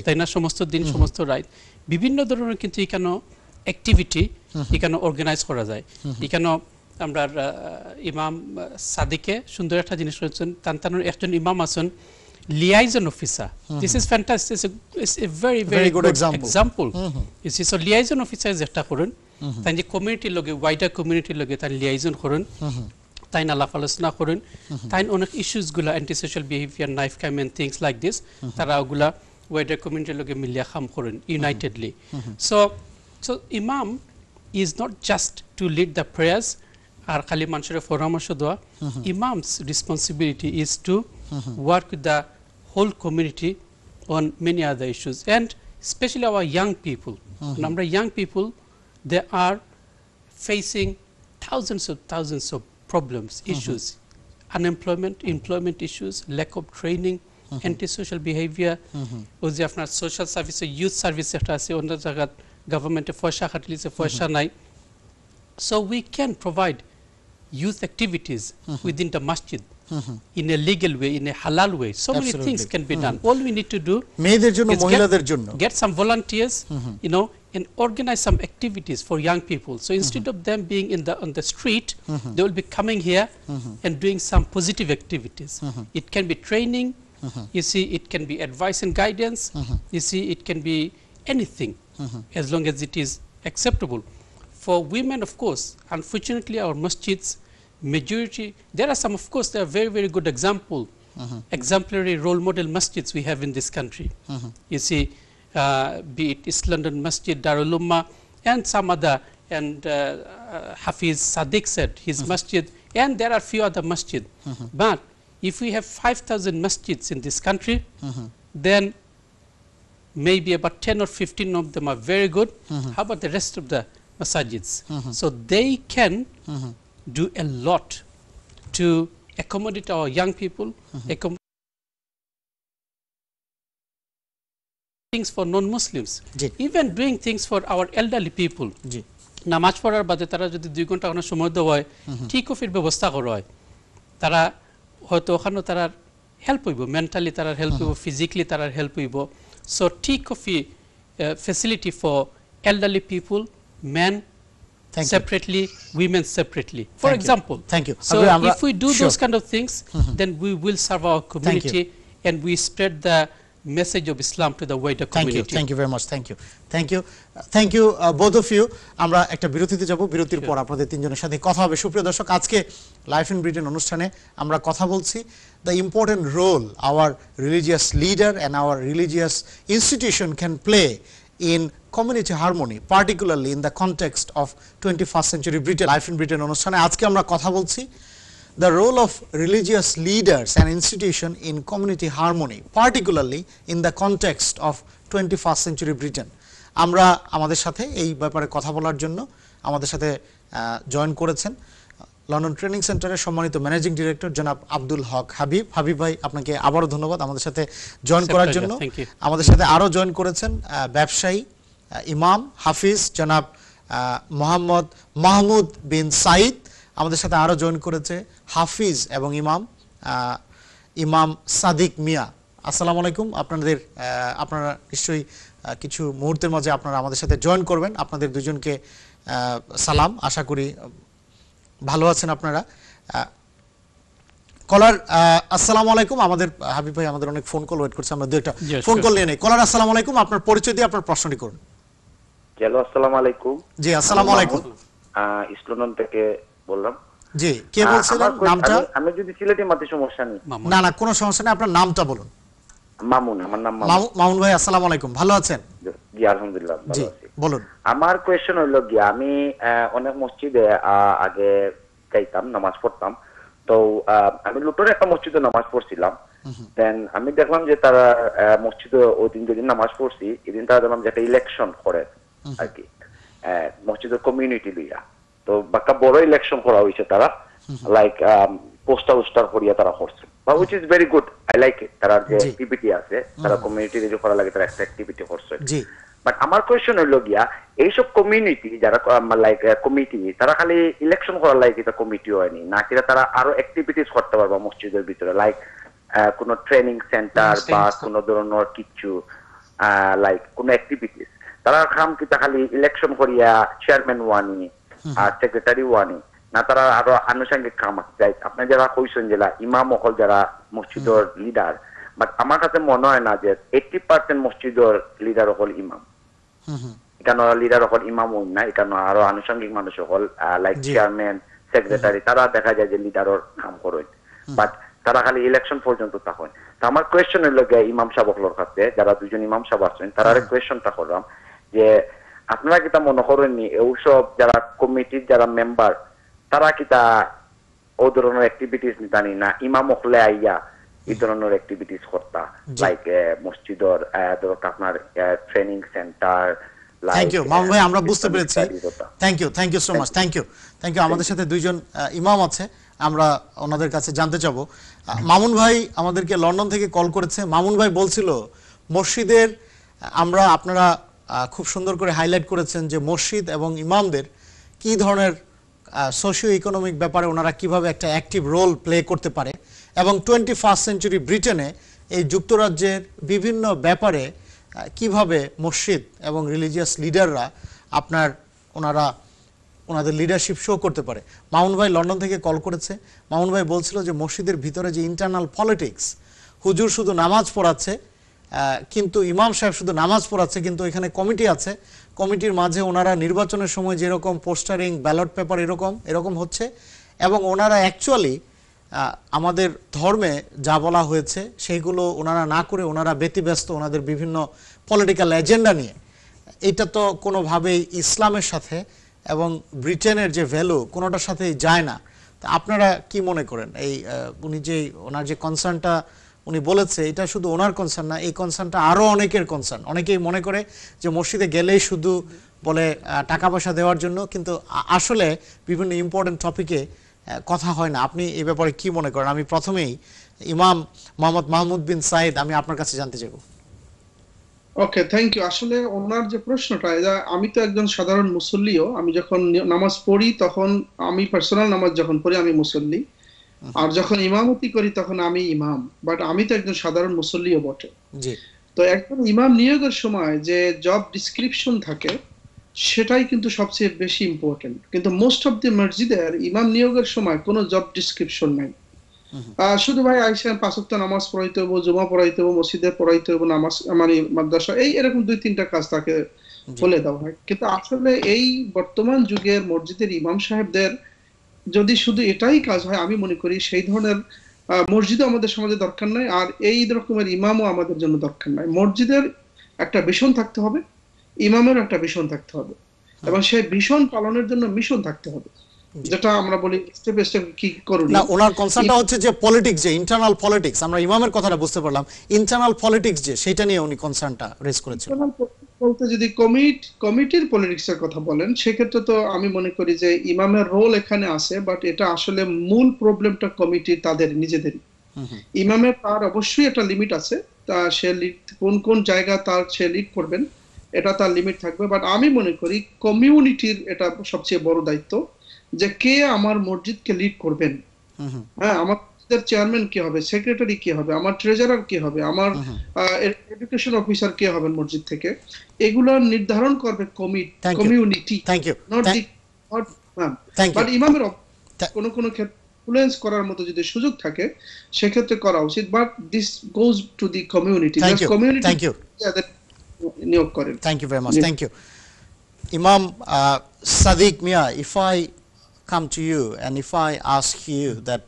তাই না? সমস্ত দিন সমস্ত রাত বিভিন্ন ধরনের কিন্তু এখানে অ্যাক্টিভিটি এখানে অর্গানাইজ করা যায়। এখানে আমরা ইমাম সাদিকে সুন্দর একটা জিনিস করেছেন, তানতানোর একজন ইমাম আছেন liaison officer. This is fantastic. It's a very very good example. You see, so liaison officer যেটা করেন তাই যে কমিউনিটির লগে, ওয়াইডার কমিউনিটির লগে তাই লিয়াইজন করেন, তাই না আলাপ আলোচনা করেন, তাই অনেক ইস্যুসগুলো anti social behaviour, knife crime and things like this, তারা ওগুলা ওয়াইডার কমিউনিটির লগে মিলিয়া কাম করেন unitedly. So imam is not just to lead the prayers আর খালি মানুষের পরামর্শ দেওয়া। Imams responsibility is to work with the whole community on many other issues, and especially our young people. Number young people, they are facing thousands of problems, issues, unemployment, employment issues, lack of training, antisocial behavior, ওই যে আপনার social service, youth service একটা আছে, অন্য জায়গা গভর্নমেন্টে পয়সা খাটলিছে, পয়সা নাই। So we can provide youth activities within the masjid in a legal way, in a halal way. So many things can be done. All we need to do is get some volunteers, you know, and organize some activities for young people. So instead of them being on the street, they will be coming here and doing some positive activities. It can be training, you see, it can be advice and guidance, you see, it can be anything as long as it is acceptable. For women, of course, unfortunately our masjids, majority, there are some, of course, there are very very good exemplary role model masjids we have in this country. You see, be it East London Masjid, Darul Ummah, and some other, and Hafiz Sadiq said his masjid, and there are few other masjid. But if we have 5,000 masjids in this country, then maybe about 10 or 15 of them are very good. How about the rest of the masajids? So they can do a lot to accommodate our young people, things for non-Muslims, even doing things for our elderly people. নামাজ পড়ার বাদে তারা যদি 2 ঘন্টা ওখানে সময় দেওয়া হয়, ঠিক কফির ব্যবস্থা করা হয়, তারা হয়তো ওখানে তারা হেল্প হইব, মেন্টালি তারা হেল্প হইব, ফিজিক্যালি তারা হেল্প হইব। সো ঠিক coffee facility for elderly people, men, Thank you. separately, women separately. For Thank you. example, Thank you. so Habib, if we do sure. those kind of things, then we will serve our community and we spread the message of Islam to the wider community. Thank you very much. Thank you both of you. আমরা একটা বিরতিতে যাব, বিরতির পর আপনাদের তিনজনের সাথে কথা হবে। সুপ্রিয় দর্শক, আজকে লাইফ ইন ব্রিটেন অনুষ্ঠানে আমরা কথা বলছি the important role our religious leader and our religious institution can play in community harmony, particularly in the context of 21st century Britain. Life in Britain অনুষ্ঠানে আজকে আমরা কথা বলছি the role of religious leaders and institution in community harmony, particularly in the context of 21st century Britain. আমরা আমাদের সাথে এই ব্যাপারে কথা বলার জন্য আমাদের সাথে জয়েন করেছেন লন্ডন ট্রেনিং সেন্টারের সম্মানিত ম্যানেজিং ডিরেক্টর জনাব আব্দুল হক হাবিব। হাবিব ভাই, আপনাকে আবারও ধন্যবাদ আমাদের সাথে জয়েন করার জন্য। আমাদের সাথে আরও জয়েন করেছেন ব্যবসায়ী ইমাম হাফিজ জনাব মোহাম্মদ মাহমুদ বিন সাইদ। আমাদের সাথে আরও জয়েন করেছে হাফিজ এবং ইমাম সাদিক মিয়া। আসসালামু আলাইকুম। আপনারা নিশ্চয়ই কিছু মুহূর্তের মাঝে আপনারা আমাদের সাথে জয়েন করবেন। আপনাদের দুজনকে সালাম, আশা করি ভালো আছেন আপনারা। কলার আসসালামু আলাইকুম। আমাদের হাবিব ভাই আমাদের অনেক ফোন কল ওয়েট করছে, আমরা দু একটা ফোন কল নিয়ে নেই। কলার আসসালামু আলাইকুম, আপনার পরিচয় দিয়ে আপনার প্রশ্নটি করুন। হ্যালো, আসসালামু আলাইকুম। জি আসসালামু আলাইকুম। ইস্ট লন্ডন থেকে বললাম। জি, কে বলছিলেন? নামটা? আমি যদি সিলেটি মাতে সমস্যা নেই। না না, কোনো সমস্যা নেই, আপনার নামটা বলুন। মামুন, আমার নাম মামুন। মামুন ভাই আসসালামু আলাইকুম, ভালো আছেন? জি আলহামদুলিল্লাহ ভালো আছি। বলুন। আমার কোয়েশ্চন হলো গিয়া, আমি অনেক মসজিদে আগে যাইতাম, নামাজ পড়তাম। তো আমি লুটনের একটা মসজিদে নামাজ পড়ছিলাম। দেন আমি দেখলাম যে তারা মসজিদে ওই দিন যেদিন নামাজ পড়ছি এদিন তারা দেখলাম যে একটা ইলেকশন করে আর কি মসজিদের কমিউনিটি লইয়া। তো একটা বড় ইলেকশন করা হয়েছে, তারা লাইক পোস্টার করিয়া তারা করছে, which is very good, I like it. তারা যে অ্যাক্টিভিটি আছে তারা কমিউনিটি যে করা লাগে তারা একটা অ্যাক্টিভিটি করছে। বাট আমার কোয়েশ্চন হইল গিয়া, এইসব কমিউনিটি যারা লাইক কমিটি, তারা খালি ইলেকশন করার লাগে এটা কমিটি হয়নি না, কিনা তারা আরো অ্যাক্টিভিটিস করতে পারবা মসজিদের ভিতরে, লাইক কোনো ট্রেনিং সেন্টার বা কোনো ধরনের কিছু লাইক কোনো অ্যাক্টিভিটিস তারা খাম কিতা খালি ইলেকশন করিয়া চেয়ারম্যান ওয়ানি আর সেক্রেটারি ওয়ানি না, তারা আরো আনুষঙ্গিক কাম আছে। আপনি যারা কইছেন যে ইমাম অকল যারা মসজিদের লিডার, বাট আমার কাছে মনে হয় না যে 80% মসজিদের লিডার অকল ইমাম। এখানে লিডার অকল ইমাম হন না, এখানে আরো আনুষঙ্গিক মানুষ অকল লাইক চেয়ারম্যান সেক্রেটারি তারা দেখা যায় যে লিডারের কাম করেন, বাট তারা খালি ইলেকশন পর্যন্ত তখন। তো আমার কোয়েশ্চন হইল গিয়ে ইমাম সাহেবগুলোর কাছে, যারা দুজন ইমাম সাহেব আছেন তারা কোয়েশ্চনটা করলাম যে আপনারা কিতা মনে করেননি এইসব যারা কমিটির যারা মেম্বার তারা কিতা ও ধরনের অ্যাক্টিভিটিস নিতানি না ইমাম হলে আইয়া এই ধরনের অ্যাক্টিভিটিস করতা, লাইক মসজিদের ধরো আপনার training centre. Thank you Mamun ভাই, আমরা বুঝতে পেরেছি। Thank you so much. Thank you. আমাদের সাথে দুইজন ইমাম আছে, আমরা ওনাদের কাছে জানতে চাবো। মামুন ভাই আমাদেরকে লন্ডন থেকে কল করেছে। মামুন ভাই বলছিল মসজিদের আপনারা খুব সুন্দর করে হাইলাইট করেছেন যে মসজিদ এবং ইমামদের কি ধরনের সোশিও ইকোনমিক ব্যাপারে ওনারা কিভাবে একটা অ্যাক্টিভ রোল প্লে করতে পারে, এবং 21st সেঞ্চুরি ব্রিটেনে এই যুক্তরাজ্যের বিভিন্ন ব্যাপারে কিভাবে মসজিদ এবং রিলিজিয়াস লিডাররা ওনাদের লিডারশিপ শো করতে পারে। মামুন ভাই লন্ডন থেকে কল করেছে। মামুন ভাই বলছিল যে মসজিদের ভিতরে যে ইন্টারনাল পলিটিক্স, হুজুর শুধু নামাজ পড়াচ্ছে কিন্তু ইমাম সাহেব শুধু নামাজ পড়াচ্ছে, কিন্তু এখানে কমিটি আছে, কমিটির মাঝে ওনারা নির্বাচনের সময় যেরকম পোস্টারিং ব্যালট পেপার এরকম হচ্ছে, এবং ওনারা অ্যাকচুয়ালি আমাদের ধর্মে যা বলা হয়েছে সেইগুলো ওনারা না করে ওনারা ব্যতিব্যস্ত ওনাদের বিভিন্ন পলিটিক্যাল এজেন্ডা নিয়ে। এটা তো কোনোভাবেই ইসলামের সাথে এবং ব্রিটেনের যে ভ্যালু কোনোটার সাথেই যায় না। তা আপনারা কি মনে করেন এই ওনার যে কনসার্নটা উনি বলেছে এটা শুধু ওনার কনসার্ন না, এই কনসার্নটা আরো অনেকের কনসার্ন। অনেকেই মনে করে যে মসজিদে গেলেই শুধু বলে টাকা পয়সা দেওয়ার জন্য, কিন্তু আসলে বিভিন্ন ইম্পর্টেন্ট টপিকে কথা হয় না। আপনি এই ব্যাপারে কি মনে করেন? আমি প্রথমেই ইমাম মোহাম্মদ মাহমুদ বিন সাইদ, আমি আপনার কাছে জানতে চাইব। ওকে, থ্যাংক ইউ। আসলে ওনার যে প্রশ্নটা, আমি তো একজন সাধারণ মুসল্লিও, আমি যখন নামাজ পড়ি তখন আমি পার্সোনাল নামাজ যখন পড়ি আমি মুসল্লি, আর যখন ইমামতি করি তখন আমি ইমাম, বাট আমি তো একজন সাধারণ মুসল্লিও বটে। তো একজন ইমাম নিয়োগের সময় যে জব ডিসক্রিপশন থাকে সেটাই কিন্তু সবচেয়ে বেশি ইম্পর্টেন্ট। কিন্তু মোস্ট অফ দি মসজিদের ইমাম নিয়োগের সময় কোনো জব ডিসক্রিপশন নাই। শুধু ভাই আইসেন 5 ওয়াক্ত নামাজ পড়াইতে হবে, জুমা পড়াইতে হবে, মসজিদে পড়াইতে হবে, নামাজ মানে মাদ্রাসা, এই এরকম 2-3টা কাজ তাকে বলে দেওয়া হয়। কিন্তু আসলে এই বর্তমান যুগের মসজিদের ইমাম সাহেবদের যদি শুধু এটাই কাজ হয়, আমি মনে করি সেই ধরনের মসজিদও আমাদের সমাজে দরকার নাই, আর এই রকমের ইমামও আমাদের জন্য দরকার নাই। মসজিদের একটা ভিশন থাকতে হবে, ইমামের একটা ভিশন থাকতে হবে, এবং সেই ভিশন পালনের জন্য মিশন থাকতে হবে, যেটা আমরা বলি স্টেপ বাই স্টেপ কি করুন। না, ওনার কনসার্নটা হচ্ছে যে পলিটিক্স, যে ইন্টারনাল পলিটিক্স, আমরা ইমামের কথাটা বুঝতে পারলাম, ইন্টারনাল পলিটিক্স যে সেটা নিয়ে উনি কনসার্নটা রেজ করেছেন। বলতে যদি কমিটির পলিটিক্সের কথা বলেন, সেক্ষেত্রে তো আমি মনে করি যে ইমামের রোল এখানে আছে, বাট এটা আসলে মূল প্রবলেমটা কমিটি তাদের নিজেদেরই। ইমামের তার অবশ্যই একটা লিমিট আছে, তা সে কোন কোন জায়গা তার সে লিড করবেন এটা তার লিমিট থাকবে, বাট আমি মনে করি কমিউনিটির এটা সবচেয়ে বড় দায়িত্ব যে কে আমার মসজিদকে লিড করবেন। হ্যাঁ, আমার চেয়ারম্যান কে হবে, সেক্রেটারি কে হবে, আমার ট্রেজারার কে হবে, আমার এডুকেশন অফিসার কে হবেন মসজিদ থেকে, এগুলো নির্ধারণ করবে কমিউনিটি, নট দি বাট ইমামের কোন কোন ক্ষেত্রে ইনফ্লুয়েন্স করার মতো যদি সুযোগ থাকে সেক্ষেত্রে করা উচিত, but this goes to the community. Thank you নিয়োগ করেন। Thank you very much, thank you. Imam Sadiq Mia, if I come to you and if I ask you that,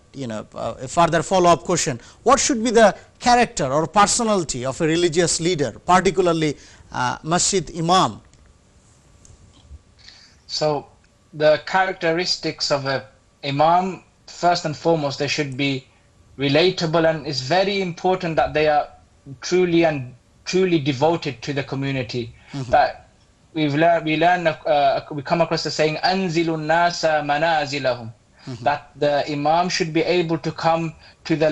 a further follow-up question, what should be the character or personality of a religious leader, particularly Masjid Imam? So the characteristics of a imam, first and foremost, they should be relatable, and it's very important that they are truly devoted to the community. That we come across the saying "Anzilun nasa manazilahum," that the imam should be able to come to the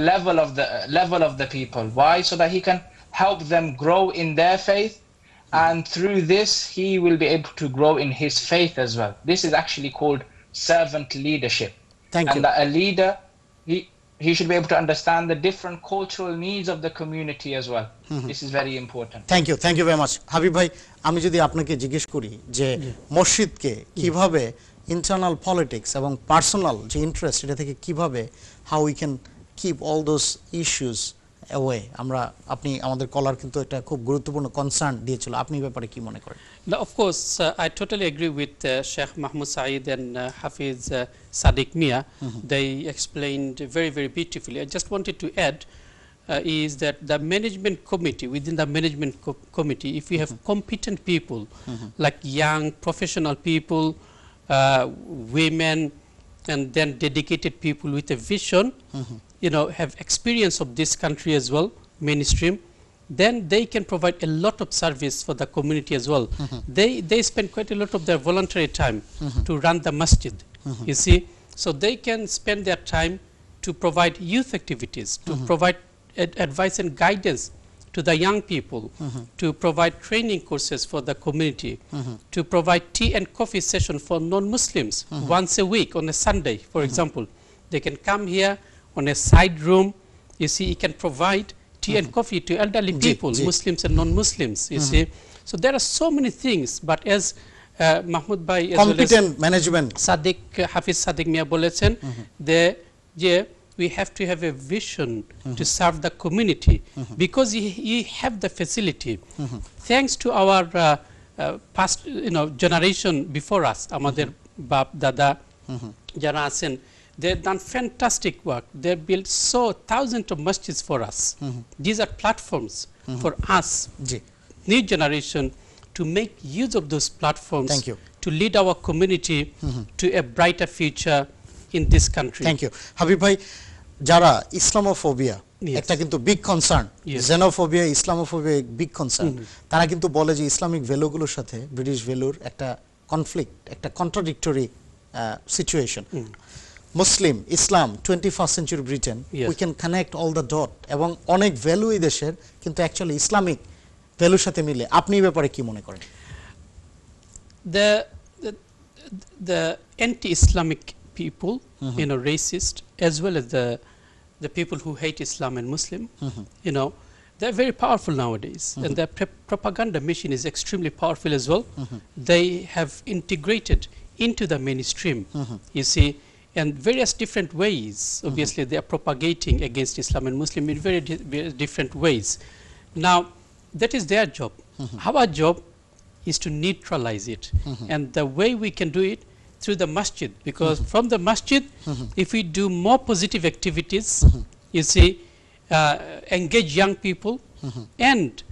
level of the people. Why? So that he can help them grow in their faith, and through this he will be able to grow in his faith as well. This is actually called servant leadership. Thank you. And that a leader, he should be able to understand the different cultural needs of the community as well. This is very important. Thank you very much. Habib ভাই, আমি যদি আপনাকে জিজ্ঞেস করি যে মসজিদকে কিভাবে internal politics এবং পার্সোনাল যে ইন্টারেস্ট এটা থেকে কিভাবে how we can keep all those issues away, আপনি আমাদের কলার কিন্তু একটা খুব গুরুত্বপূর্ণ কনসার্ন দিয়েছিল, আপনি এই ব্যাপারে কি মনে করেন? Now, of course, I totally agree with Sheikh Mahmoud Saeed and Hafiz Sadiq Mia. They explained very, very beautifully. I just wanted to add is that the management committee, within the management committee, if we have competent people like young professional people, women, and then dedicated people with a vision, have experience of this country as well, mainstream, then they can provide a lot of service for the community as well. They spend quite a lot of their voluntary time to run the masjid, you see. So they can spend their time to provide youth activities, to provide advice and guidance to the young people, to provide training courses for the community, to provide tea and coffee session for non-Muslims once a week on a Sunday, for example. They can come here on a side room, you see, he can provide tea and coffee to elderly people, Muslims and non-Muslims, you see. So there are so many things, but as Mahmoud Bhai as competent well as management Hafiz Sadiq Mia bolechen, we have to have a vision to serve the community, because he have the facility. Thanks to our past generation before us, amader bap dada jara achen, they've done fantastic work. They've built thousands of masjids for us. These are platforms for us, new generation, to make use of those platforms. Thank you. To lead our community to a brighter future in this country. Thank you. Habib bhai, যারা Islamophobia একটা কিন্তু big concern, xenophobia, Islamophobia big concern, তারা কিন্তু বলে যে Islamic ভ্যালুগুলোর সাথে British ভ্যালুর একটা কনফ্লিক্ট, একটা contradictory situation. Muslim, Islam, 21st century Britain, we can connect all the dot, এবং অনেক ভ্যালু এই দেশের কিন্তু অ্যাকচুয়ালি ইসলামিক ভ্যালুর সাথে মিলে। আপনি এই ব্যাপারে কি মনে করেন? The anti-Islamic people, racist, as well as the people who hate Islam and Muslim, they're very powerful nowadays, and their propaganda machine is extremely powerful as well. They have integrated into the mainstream, you see, and various different ways. Obviously, they are propagating against Islam and Muslim in very different ways. Now, that is their job. Our job is to neutralize it, and the way we can do it through the masjid, because from the masjid, if we do more positive activities, you see, engage young people and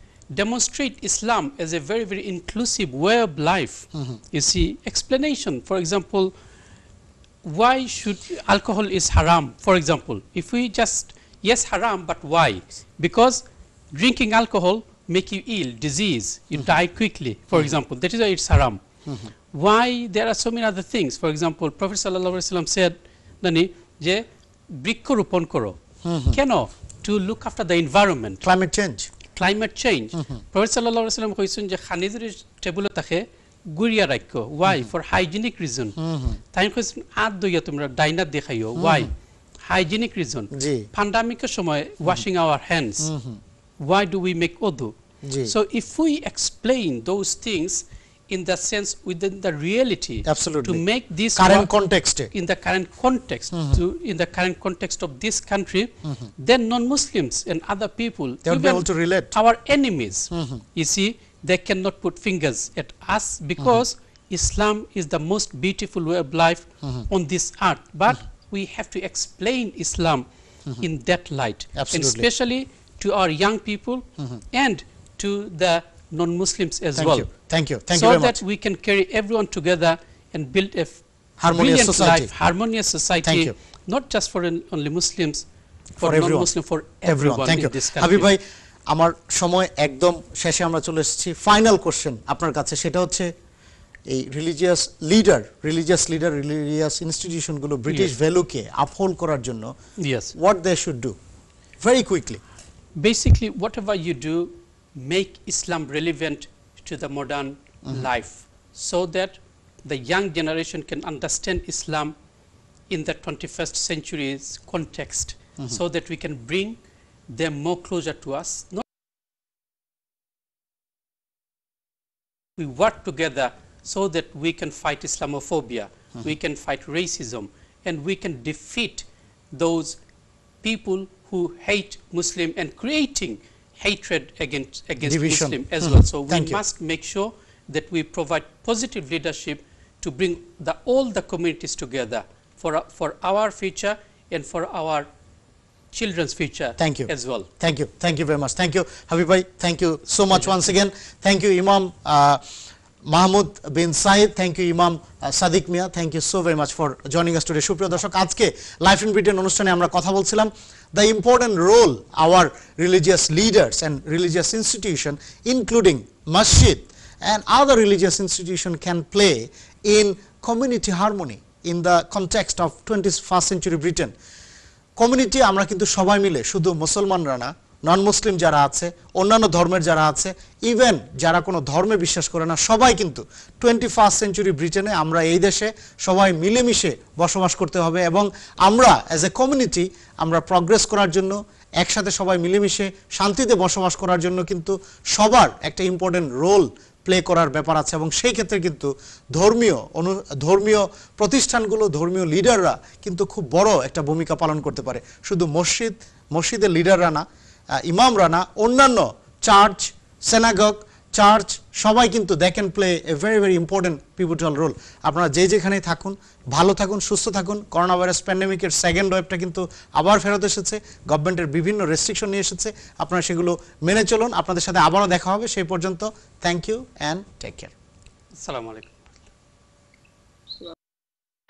demonstrate Islam as a very, very inclusive way of life. You see, explanation, for example, why should alcohol is haram, for example. If we just, yes, haram, but why? Because drinking alcohol make you ill, disease, you die quickly, for example. That is why it's haram. Why? There are so many other things. For example, Prophet sallallahu alaihi wasallam said, Nani, je brikho ropon koro. Keno? To look after the environment. Climate change. Climate change. Prophet sallallahu alaihi wasallam koysun je khanizir table takhe guria rakho. Why? For hygienic reason. Taই koysun ad doya tumra daina dekhaiyo. Why? Hygienic reason. Pandemic shomoy washing our hands. Why do we make wudu? So if we explain those things in the sense within the reality, absolutely, to make this current context, in the current context, in the current context of this country, then non-Muslims and other people, they will be able to relate. Our enemies, you see, they cannot put fingers at us, because Islam is the most beautiful way of life on this earth. But we have to explain Islam in that light, and especially to our young people and to the non-Muslims as well. Thank you. Thank you very much. So that we can carry everyone together and build a harmonious society. Life, harmonious society. Thank you. Not just for only Muslims, for non-Muslim, for everyone. Thank you. In this country. Habib ভাই, আমার সময় একদম শেষে আমরা চলে এসেছি। Final question আপনার কাছে, সেটা হচ্ছে এই রিলিজিয়াস ইনস্টিটিউশন গুলো ব্রিটিশ ভ্যালুকে আপহোল্ড করার জন্য what they should do very quickly. Basically, whatever you do, make Islam relevant to the modern life, so that the young generation can understand Islam in the 21st century's context, so that we can bring them more closer to us. We work together so that we can fight Islamophobia, we can fight racism, and we can defeat those people who hate Muslim and creating hatred against Muslim as well. So we must make sure that we provide positive leadership to bring all the communities together for our future and for our children's future as well. Thank you very much. Thank you, Habib bhai. Thank you so much once again. Thank you, Imam Mahmoud bin Said. Thank you, Imam Sadiq Mia. Thank you so very much for joining us today. সুপ্রিয় দর্শক, আজকে life in Britain অনুষ্ঠানে আমরা কথা বলছিলাম the important role our religious leaders and religious institution, including masjid and other religious institution, can play in community harmony in the context of 21st century Britain. Community আমরা কিন্তু সবাই মিলে, শুধু মুসলমানরা না, নন মুসলিম যারা আছে, অন্যান্য ধর্মের যারা আছে, ইভেন যারা কোনো ধর্মে বিশ্বাস করে না, সবাই কিন্তু 21st সেঞ্চুরি ব্রিটেনে আমরা এই দেশে সবাই মিলেমিশে বসবাস করতে হবে, এবং আমরা অ্যাজ এ কমিউনিটি আমরা প্রগ্রেস করার জন্য, একসাথে সবাই মিলেমিশে শান্তিতে বসবাস করার জন্য কিন্তু সবার একটা ইম্পর্টেন্ট রোল প্লে করার ব্যাপার আছে। এবং সেই ক্ষেত্রে কিন্তু ধর্মীয় প্রতিষ্ঠানগুলো, ধর্মীয় লিডাররা কিন্তু খুব বড় একটা ভূমিকা পালন করতে পারে। শুধু মসজিদের লিডাররা না, ইমামরা না, অন্যান্য চার্চ, সিনাগগ, চার্চ, সবাই কিন্তু they can play a very very important pivotal role. আপনারা যেখানেই থাকুন, ভালো থাকুন, সুস্থ থাকুন। করোনা ভাইরাস প্যান্ডেমিকের সেকেন্ড ওয়েভটা কিন্তু আবার ফেরত এসেছে, গভর্নমেন্টের বিভিন্ন রেস্ট্রিকশন নিয়ে এসেছে, আপনারা সেগুলো মেনে চলুন। আপনাদের সাথে আবারও দেখা হবে, সেই পর্যন্ত thank you and take care. আসসালামু আলাইকুম।